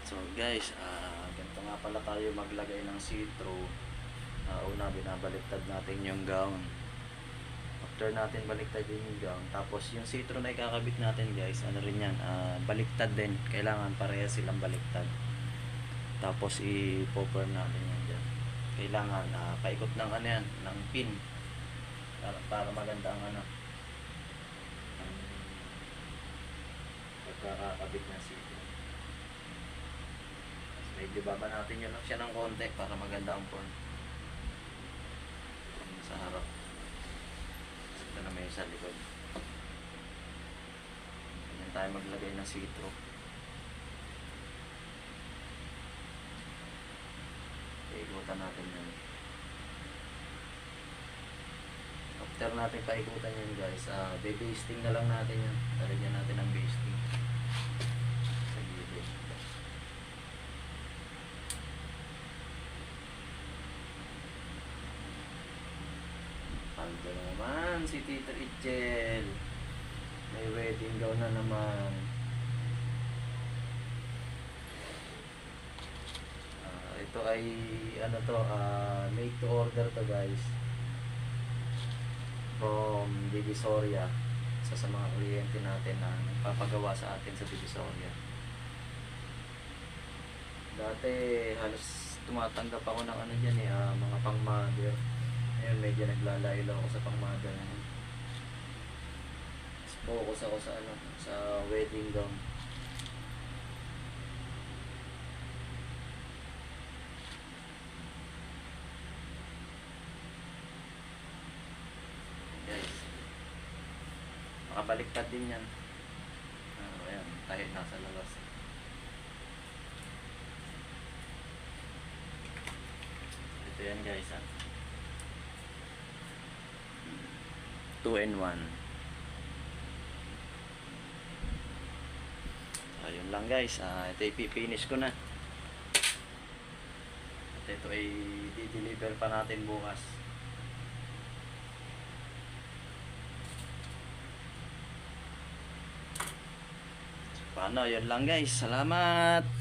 So guys, ganito nga pala tayo maglagay ng citro. Una, binabaliktad natin yung gown. After natin baliktad yung gown, tapos yung citro na ikakabit natin guys, ano rin yan, baliktad din. Kailangan parehas silang baliktad. Tapos i-popper natin yan dyan. Kailangan paikot ng ano yan, ng pin. Para maganda ang ano, pagkakabit ng citro. Medyo baba natin yun lang siya ng konti para maganda ang form sa harap. Ito na may sa likod. Ganyan tayo maglagay ng citro. Paikutan natin yan. After natin paikutan yan guys, be-basting na lang natin yan. Talagyan natin ang basting sa gilid. Ando naman si Tito Itchel. May wedding gown na naman. Ito ay ano to, made to order to guys. From Divisoria. Isa sa mga kliyente natin na papagawa sa atin sa Divisoria. Dati halos tumatanggap ako ng ano dyan mga pang mother. Ngayon medyo naglalayo ako sa pang mother. Focus ako sa ano, sa wedding gown. Guys, makabaliktad din yan. Ayan, tayo nasa labas. Ito yan guys 2-in-1. Ayun lang guys, ito ipipinish ko na. At ito ay di-deliver pa natin bukas. Paano, yun lang guys. Salamat.